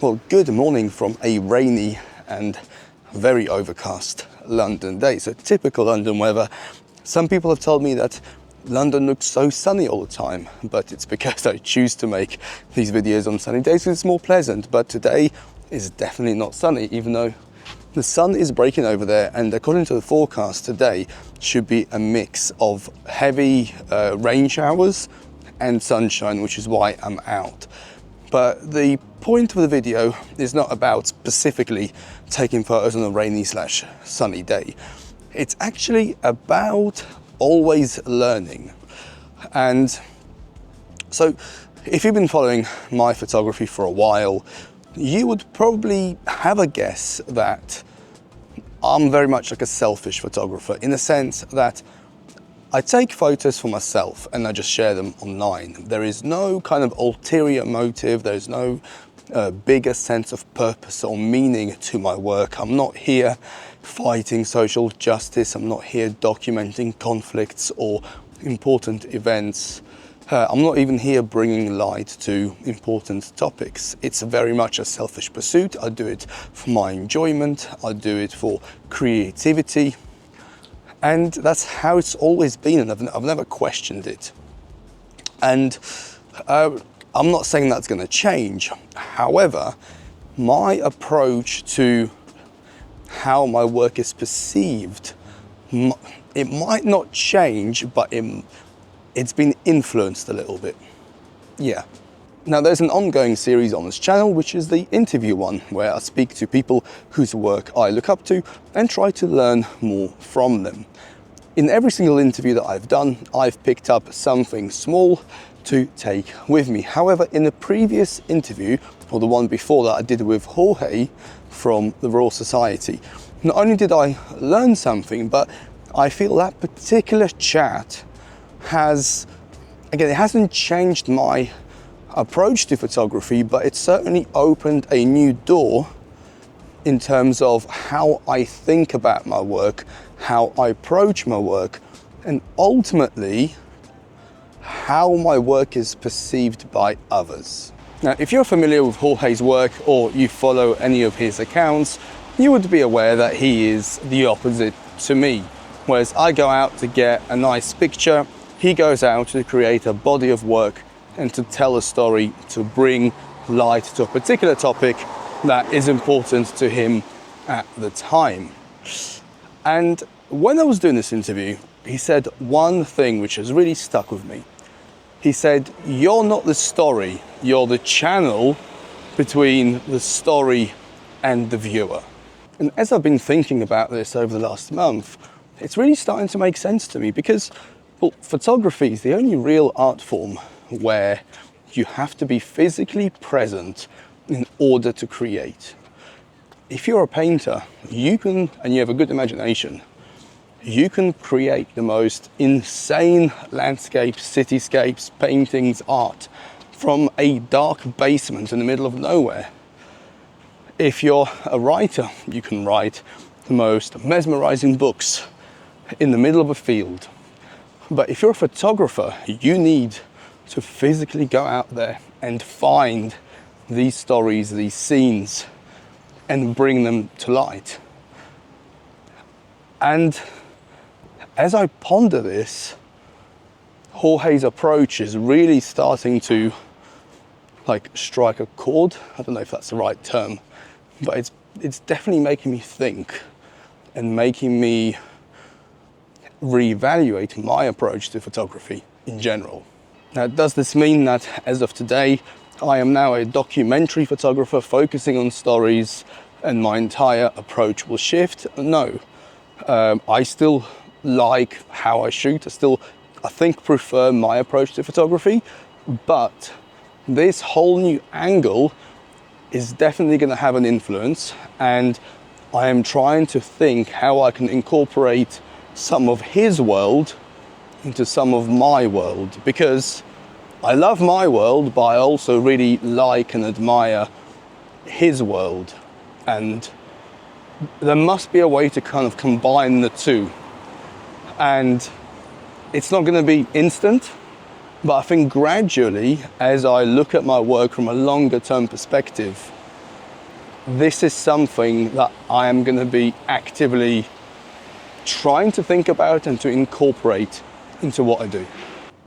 Well, good morning from a rainy and very overcast London day. So typical London weather. Some people have told me that London looks so sunny all the time, but it's because I choose to make these videos on sunny days because it's more pleasant. But today is definitely not sunny, even though the sun is breaking over there, and according to the forecast today should be a mix of heavy rain showers and sunshine, which is why I'm out. But the point of the video is not about specifically taking photos on a rainy/sunny day. It's actually about always learning. And so if you've been following my photography for a while, you would probably have a guess that I'm very much like a selfish photographer, in the sense that I take photos for myself and I just share them online. There is no kind of ulterior motive, there's no bigger sense of purpose or meaning to my work. I'm not here fighting social justice, I'm not here documenting conflicts or important events. I'm not even here bringing light to important topics. It's very much a selfish pursuit. I do it for my enjoyment, I do it for creativity, and that's how it's always been, and I've never questioned it. And I'm not saying that's going to change. However, my approach to how my work is perceived, it might not change, but it's been influenced a little bit. Yeah. Now there's an ongoing series on this channel, which is the interview one, where I speak to people whose work I look up to and try to learn more from them. In every single interview that I've done, I've picked up something small to take with me. However, in the previous interview, or the one before that I did with Jorge from the Royal Society, not only did I learn something, but I feel that particular chat has, again, it hasn't changed my approach to photography, but it certainly opened a new door in terms of how I think about my work, how I approach my work, and ultimately how my work is perceived by others. Now, if you're familiar with Jorge's work or you follow any of his accounts, you would be aware that he is the opposite to me. Whereas I go out to get a nice picture, he goes out to create a body of work and to tell a story, to bring light to a particular topic that is important to him at the time. And when I was doing this interview, he said one thing which has really stuck with me. He said, "You're not the story, you're the channel between the story and the viewer." And as I've been thinking about this over the last month, it's really starting to make sense to me, because, well, photography is the only real art form where you have to be physically present in order to create. If you're a painter, you can, and you have a good imagination, you can create the most insane landscapes, cityscapes, paintings, art from a dark basement in the middle of nowhere. If you're a writer, you can write the most mesmerizing books in the middle of a field. But if you're a photographer, you need to physically go out there and find these stories, these scenes, and bring them to light. And as I ponder this, Jorge's approach is really starting to strike a chord. I don't know if that's the right term, but it's definitely making me think and making me reevaluate my approach to photography in general. Now, does this mean that as of today, I am now a documentary photographer focusing on stories and my entire approach will shift? No. I still like how I shoot. I think, prefer my approach to photography, but this whole new angle is definitely going to have an influence, and I am trying to think how I can incorporate some of his world into some of my world, because I love my world, but I also really like and admire his world, and there must be a way to kind of combine the two. And it's not going to be instant, but I think gradually, as I look at my work from a longer term perspective, this is something that I am going to be actively trying to think about and to incorporate into what I do.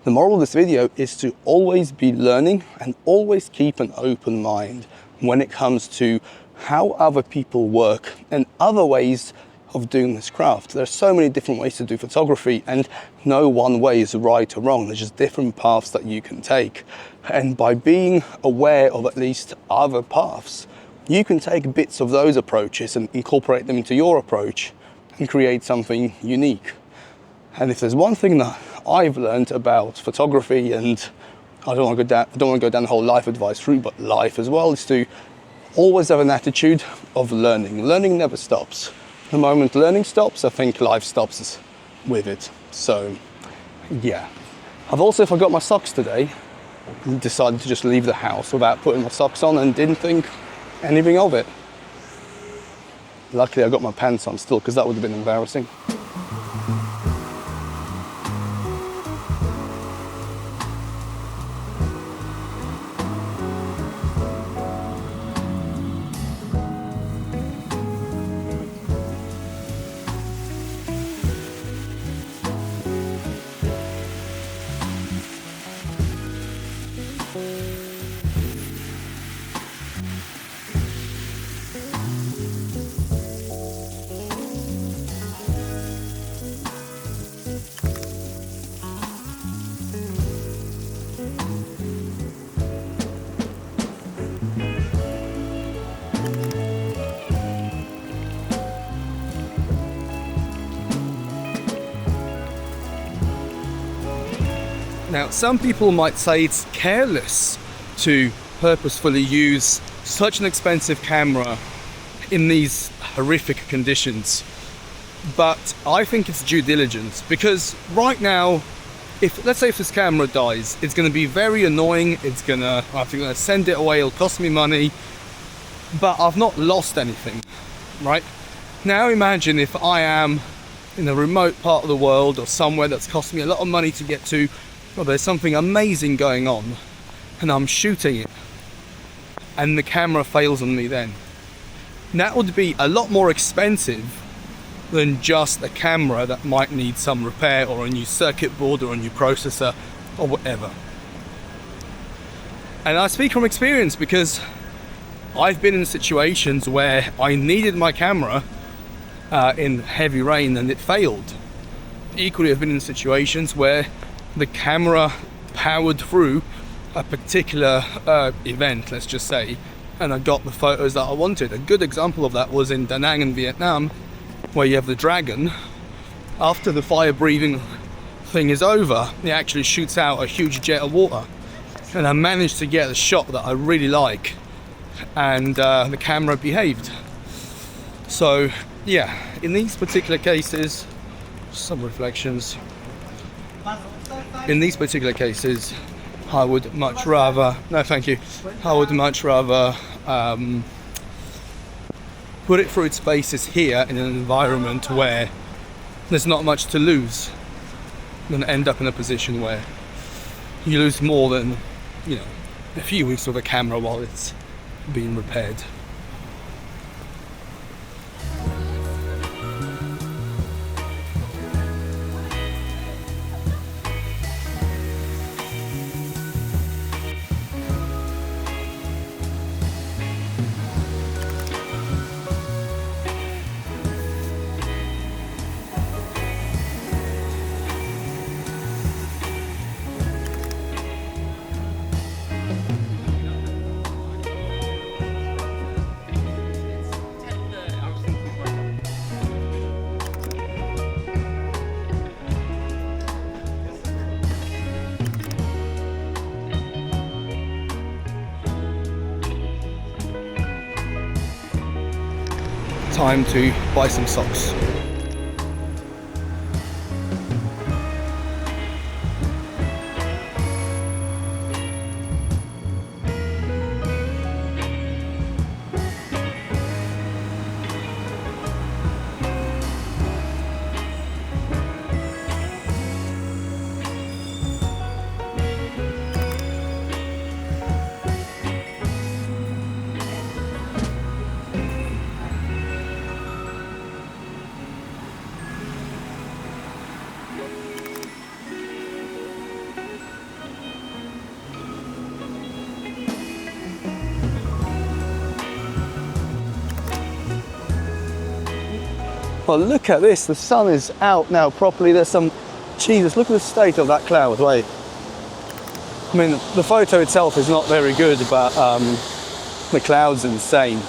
The moral of this video is to always be learning and always keep an open mind when it comes to how other people work and other ways of doing this craft. There are so many different ways to do photography, and no one way is right or wrong. There's just different paths that you can take. And by being aware of at least other paths, you can take bits of those approaches and incorporate them into your approach and create something unique. And if there's one thing that I've learned about photography, and I don't want to go down the whole life advice route, but life as well, is to always have an attitude of learning. Learning never stops. The moment learning stops, I think life stops with it. So, yeah. I've also forgot my socks today. Decided to just leave the house without putting my socks on and didn't think anything of it. Luckily, I got my pants on still, because that would have been embarrassing. Now, some people might say it's careless to purposefully use such an expensive camera in these horrific conditions, but I think it's due diligence, because right now, let's say if this camera dies, it's going to be very annoying. I'm going to send it away, it'll cost me money, but I've not lost anything, right? Now imagine if I am in a remote part of the world or somewhere that's cost me a lot of money to get to. Well, there's something amazing going on and I'm shooting it and the camera fails on me then. That would be a lot more expensive than just a camera that might need some repair or a new circuit board or a new processor or whatever. And I speak from experience, because I've been in situations where I needed my camera in heavy rain and it failed. Equally, I've been in situations where the camera powered through a particular event, let's just say, and I got the photos that I wanted. A good example of that was in Da Nang in Vietnam, where you have the dragon. After the fire breathing thing is over, it actually shoots out a huge jet of water, and I managed to get a shot that I really like, and the camera behaved. So yeah, in these particular cases, some reflections. In these particular cases, I would much rather, no thank you, I would much rather put it through its paces here in an environment where there's not much to lose than end up in a position where you lose more than, a few weeks with a camera while it's being repaired. Time to buy some socks. Well, look at this, the sun is out now properly. There's some, Jesus, look at the state of that cloud. Wait, I mean, the photo itself is not very good, but the cloud's insane.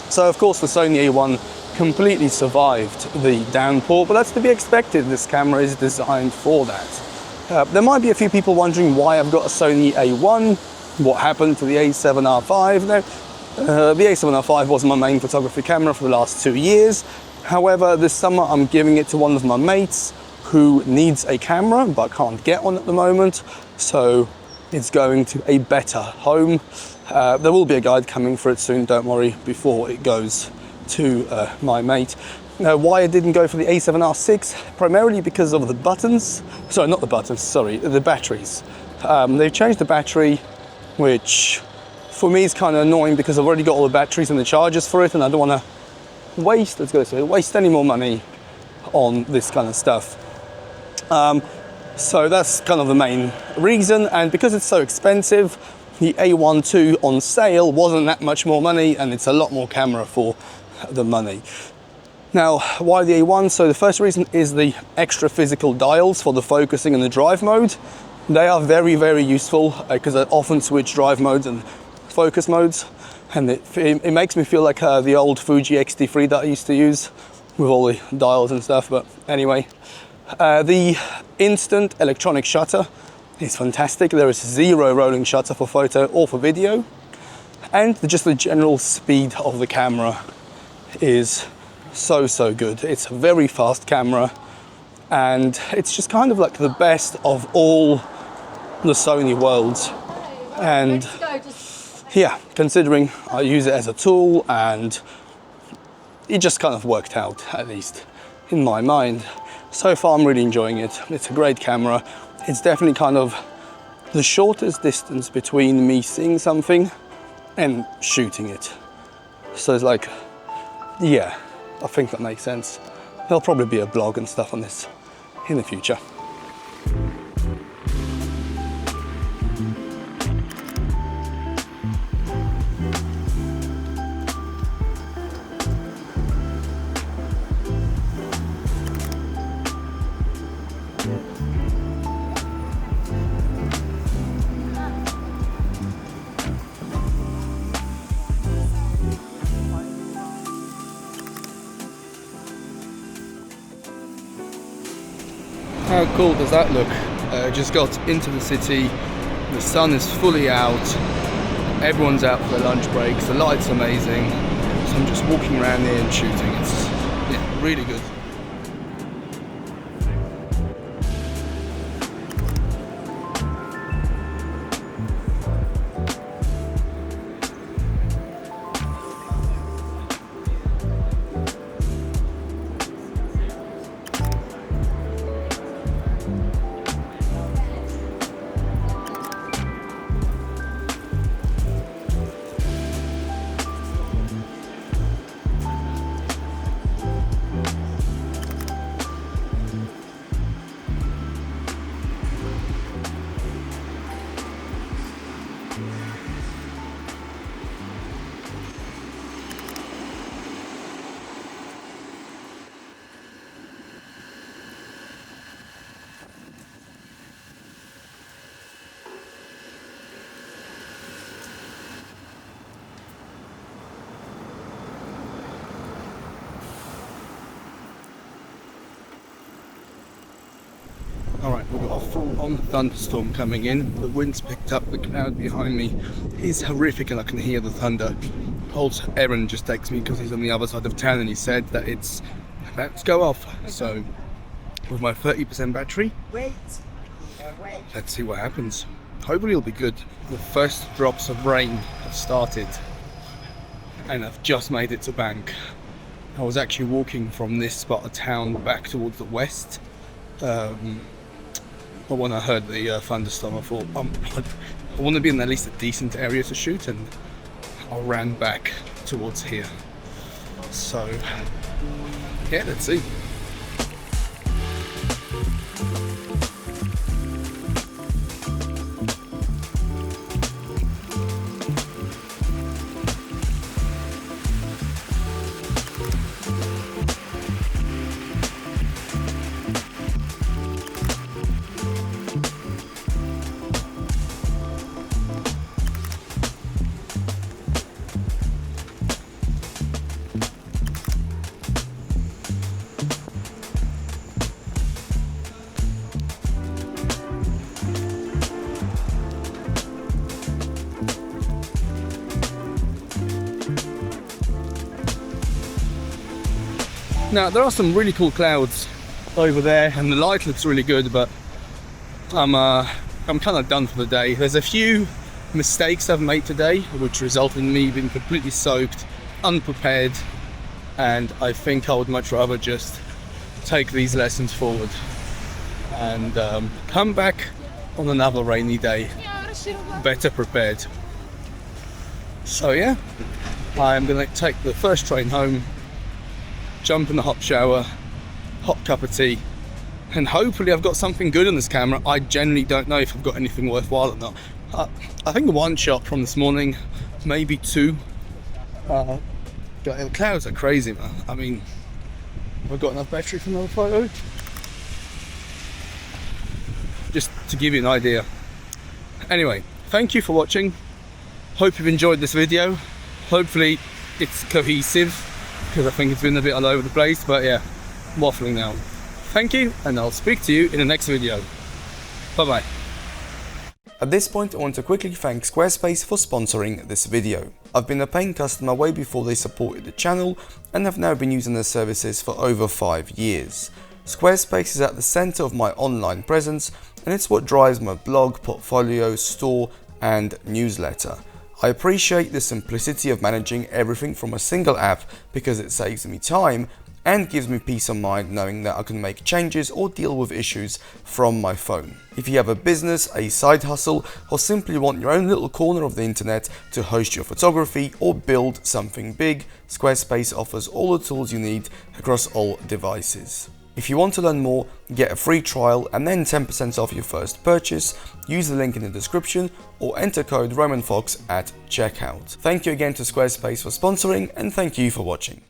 So of course the Sony A1 completely survived the downpour, but that's to be expected. This camera is designed for that. There might be a few people wondering why I've got a Sony A1, what happened to the A7R5. Now, the A7R5 was my main photography camera for the last 2 years. However, this summer I'm giving it to one of my mates who needs a camera but can't get one at the moment, so it's going to a better home. There will be a guide coming for it soon, don't worry, before it goes to my mate. Why I didn't go for the A7R6, primarily because of the buttons. Sorry, not the buttons, sorry, the batteries. They've changed the battery, which for me is kind of annoying because I've already got all the batteries and the chargers for it, and I don't want to waste any more money on this kind of stuff. So that's kind of the main reason, and because it's so expensive, the A1 II on sale wasn't that much more money, and it's a lot more camera for the money. Now, why the A1? So the first reason is the extra physical dials for the focusing and the drive mode. They are very, very useful because I often switch drive modes and focus modes, and it makes me feel like the old Fuji X-T3 that I used to use with all the dials and stuff. But anyway, the instant electronic shutter is fantastic. There is 0 rolling shutter for photo or for video, and just the general speed of the camera is so good. It's a very fast camera, and it's just kind of like the best of all the Sony worlds. And yeah, considering I use it as a tool, and it just kind of worked out, at least in my mind. So far I'm really enjoying it. It's a great camera. It's definitely kind of the shortest distance between me seeing something and shooting it. So it's like, yeah, I think that makes sense. There'll probably be a blog and stuff on this in the future. How cool does that look? Just got into the city, the sun is fully out, everyone's out for their lunch breaks, the light's amazing, so I'm just walking around here and shooting. It's really good. Alright, we've got a full-on thunderstorm coming in. The wind's picked up, the cloud behind me is horrific and I can hear the thunder. Old Aaron just texted me because he's on the other side of town and he said that it's about to go off. So, with my 30% battery, let's see what happens. Hopefully it'll be good. The first drops of rain have started and I've just made it to bank. I was actually walking from this spot of town back towards the west. But when I heard the thunderstorm, I thought I want to be in at least a decent area to shoot, and I ran back towards here. So yeah, let's see. Now, there are some really cool clouds over there and the light looks really good, but I'm kind of done for the day. There's a few mistakes I've made today which result in me being completely soaked, unprepared, and I think I would much rather just take these lessons forward and come back on another rainy day better prepared. So yeah, I'm gonna take the first train home, jump in the hot shower, hot cup of tea, and hopefully I've got something good on this camera. I generally don't know if I've got anything worthwhile or not. I think one shot from this morning, maybe two. The clouds are crazy, man. I mean, have I got enough battery for another photo? Just to give you an idea. Anyway, thank you for watching. Hope you've enjoyed this video. Hopefully it's cohesive, because I think it's been a bit all over the place, but yeah, waffling now. Thank you, and I'll speak to you in the next video. Bye bye. At this point, I want to quickly thank Squarespace for sponsoring this video. I've been a paying customer way before they supported the channel and have now been using their services for over 5 years. Squarespace is at the center of my online presence, and it's what drives my blog, portfolio, store and newsletter. I appreciate the simplicity of managing everything from a single app because it saves me time and gives me peace of mind knowing that I can make changes or deal with issues from my phone. If you have a business, a side hustle, or simply want your own little corner of the internet to host your photography or build something big, Squarespace offers all the tools you need across all devices. If you want to learn more, get a free trial and then 10% off your first purchase, use the link in the description or enter code RomanFox at checkout. Thank you again to Squarespace for sponsoring, and thank you for watching.